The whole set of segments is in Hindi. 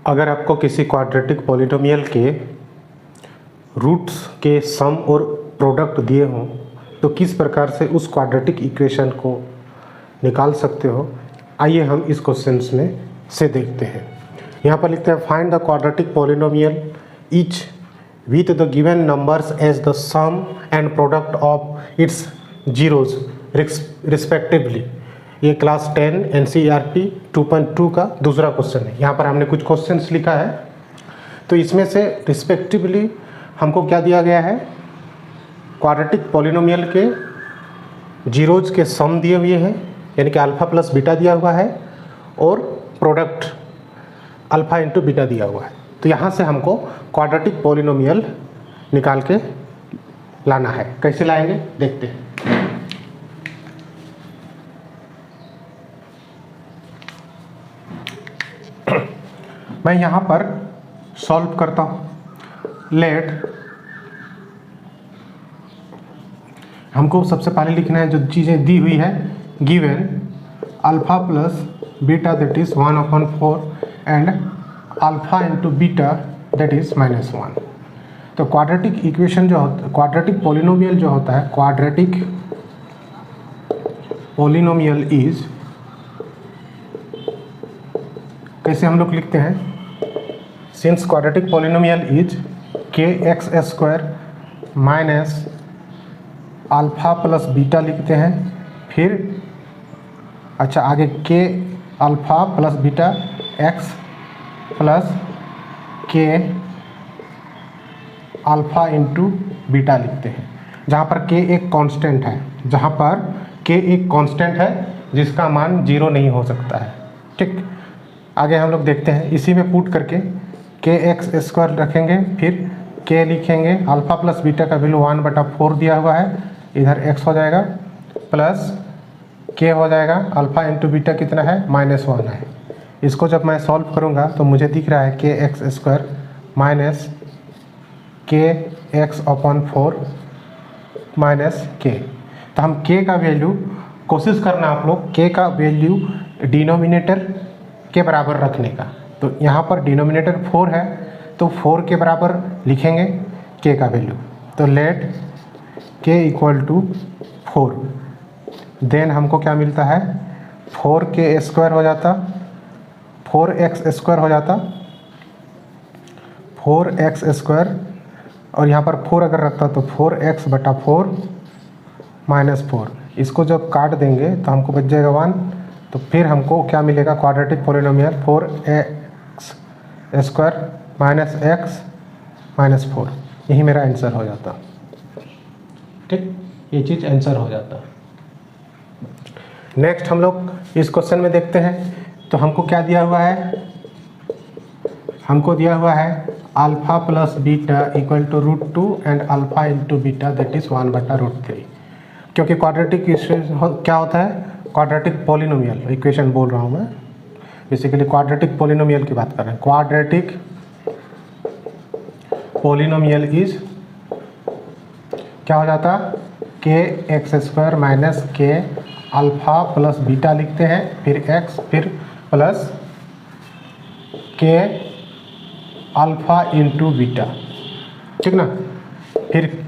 अगर आपको किसी क्वाड्रेटिक पॉलिनोमियल के रूट्स के सम और प्रोडक्ट दिए हों तो किस प्रकार से उस क्वाड्रेटिक इक्वेशन को निकाल सकते हो, आइए हम इस क्वेश्चंस में से देखते हैं। यहाँ पर लिखते हैं find the quadratic polynomial each with the given numbers as the sum and product of its zeros respectively. ये क्लास 10 NCERT 2.2 का दूसरा क्वेश्चन है। यहाँ पर हमने कुछ क्वेश्चंस लिखा है, तो इसमें से रिस्पेक्टिवली हमको क्या दिया गया है, क्वाड्रेटिक पॉलिनोमियल के जीरोज के सम दिए हुए हैं, यानी कि अल्फ़ा प्लस बीटा दिया हुआ है और प्रोडक्ट अल्फ़ा इंटू बीटा दिया हुआ है। तो यहाँ से हमको क्वाड्रेटिक पॉलिनोमियल निकाल के लाना है। कैसे लाएंगे देखते हैं। मैं यहाँ पर सॉल्व करता हूँ। लेट हमको सबसे पहले लिखना है जो चीज़ें दी हुई है, given alpha plus beta that is 1/4 and alpha into beta that is -1। तो क्वाड्रेटिक इक्वेशन जो होता है, क्वाड्रेटिक पॉलिनोमियल जो होता है, क्वाड्रेटिक पॉलिनोमियल इज, कैसे हम लोग लिखते हैं, since quadratic polynomial is kx² minus alpha plus beta लिखते हैं, फिर अच्छा आगे k alpha plus beta x plus k alpha into beta लिखते हैं, जहाँ पर k एक कांस्टेंट है, जहाँ पर k एक कांस्टेंट है जिसका मान 0 नहीं हो सकता है। ठीक, आगे हम लोग देखते हैं। इसी में पुट करके kx² रखेंगे, फिर k लिखेंगे, अल्फ़ा प्लस बीटा का वैल्यू 1/4 दिया हुआ है, इधर x हो जाएगा प्लस k हो जाएगा, अल्फ़ा इंटू बीटा कितना है, -1 है। इसको जब मैं सॉल्व करूँगा तो मुझे दिख रहा है kx² minus kx/4 minus k। तो हम k का वैल्यू, कोशिश करना आप लोग k का वैल्यू डिनोमिनेटर के बराबर रखने का। तो यहाँ पर डिनोमिनेटर 4 है तो 4 के बराबर लिखेंगे k का वैल्यू। तो लेट k = 4, देन हमको क्या मिलता है, 4k² हो जाता, 4x² हो जाता, 4x² और यहाँ पर 4 अगर रखता तो 4x/4 -4। इसको जब काट देंगे तो हमको बच जाएगा 1। तो फिर हमको क्या मिलेगा, quadratic polynomial 4x² minus x -4। यही मेरा आंसर हो जाता। ठीक, ये चीज़ आंसर हो जाता। नेक्स्ट हम लोग इस क्वेश्चन में देखते हैं। तो हमको क्या दिया हुआ है, हमको दिया हुआ है alpha plus beta equal to √2 and alpha into beta that is 1/√3। क्योंकि क्वाड्रेटिक क्या होता है, क्वाड्रेटिक पॉलिनोमियल इक्वेशन बोल रहा हूँ मैं, बेसिकली क्वाड्रेटिक पॉलिनोमियल की बात कर रहे हैं। क्वाड्रेटिक पॉलिनोमियल इज क्या हो जाता, kx² minus k alpha plus beta लिखते हैं, फिर x, फिर plus k alpha into beta. ठीक ना, फिर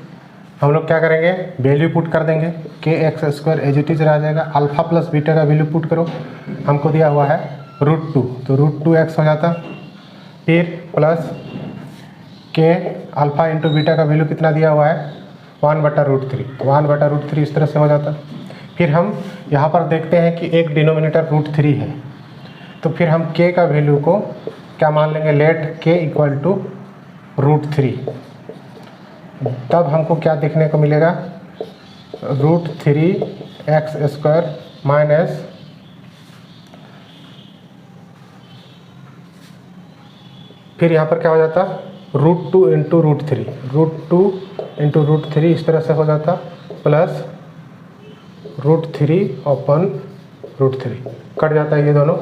हम लोग क्या करेंगे, वैल्यू पुट कर देंगे, kx² एज इट इज रह जाएगा, अल्फ़ा प्लस बीटा का वैल्यू पुट करो, हमको दिया हुआ है √2, तो √2x हो जाता, फिर plus k alpha into beta का वैल्यू कितना दिया हुआ है, 1/√3, 1/√3 इस तरह से हो जाता। फिर हम यहाँ पर देखते हैं कि एक डिनोमिनेटर √3 है, तो फिर हम k का वैल्यू को क्या मान लेंगे, लेट k = √3। तब हमको क्या देखने को मिलेगा, √3x² माइनस फिर यहाँ पर क्या हो जाता, √2 इंटू √3, √2 इंटू √3 इस तरह से हो जाता, प्लस √3/√3 कट जाता है ये दोनों।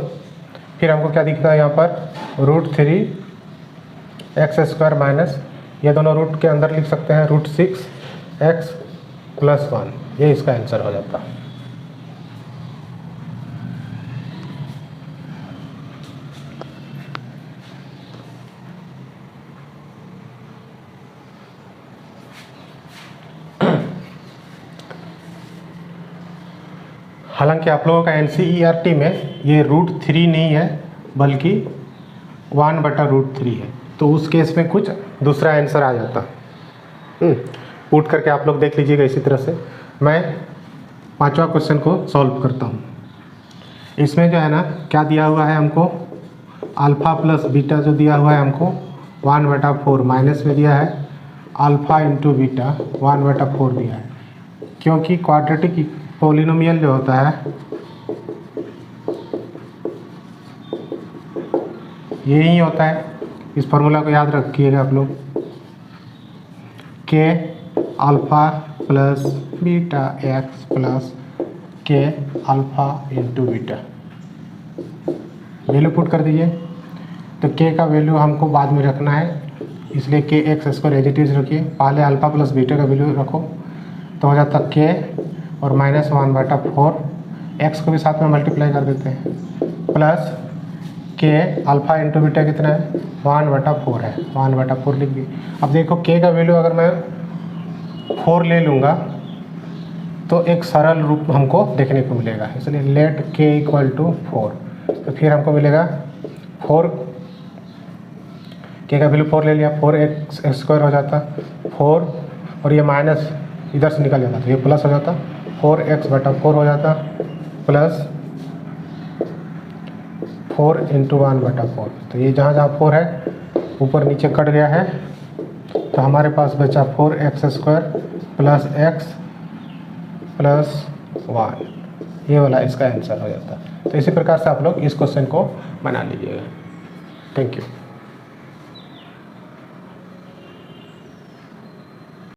फिर हमको क्या दिखता है यहाँ पर, √3x² माइनस, ये दोनों रूट के अंदर लिख सकते हैं, √6x + 1, ये इसका आंसर हो जाता। हालांकि आप लोगों का NCERT में ये √3 नहीं है बल्कि 1/√3 है, तो उस केस में कुछ दूसरा आंसर आ जाता। पुट करके आप लोग देख लीजिएगा। इसी तरह से मैं 5वां क्वेश्चन को सॉल्व करता हूँ। इसमें जो है ना क्या दिया हुआ है हमको, अल्फ़ा प्लस बीटा जो दिया हुआ है हमको 1/4, माइनस में दिया है अल्फ़ा इंटू बीटा 1/4 दिया है। क्योंकि क्वाड्रेटिक पॉलिनोमियल जो होता है यही होता है, इस फॉर्मूला को याद रखिएगा आप लोग, k alpha plus beta x plus k alpha into beta. Value put कर दीजिए। तो के का वैल्यू हमको बाद में रखना है, इसलिए के x square as it is रखिए। पहले अल्फ़ा प्लस बीटा का वैल्यू रखो तो हो जाता के और -1/4, एक्स को भी साथ में मल्टीप्लाई कर देते हैं, plus k alpha into beta कितना है 1/4 है, 1/4 लिख दिए। अब देखो के का वैल्यू अगर मैं 4 ले लूँगा तो एक सरल रूप हमको देखने को मिलेगा, इसलिए लेट के इक्वल टू 4। तो फिर हमको मिलेगा 4, के का वैल्यू 4 ले लिया, 4x² हो जाता 4, और ये माइनस इधर से निकल जाता तो ये प्लस हो जाता, 4x/4 हो जाता, प्लस 4 इंटू 1/4। तो ये जहाँ जहाँ 4 है ऊपर नीचे कट गया है, तो हमारे पास बचा 4x² प्लस x प्लस 1, ये वाला इसका आंसर हो जाता। तो इसी प्रकार से आप लोग इस क्वेश्चन को बना लीजिएगा। Thank you.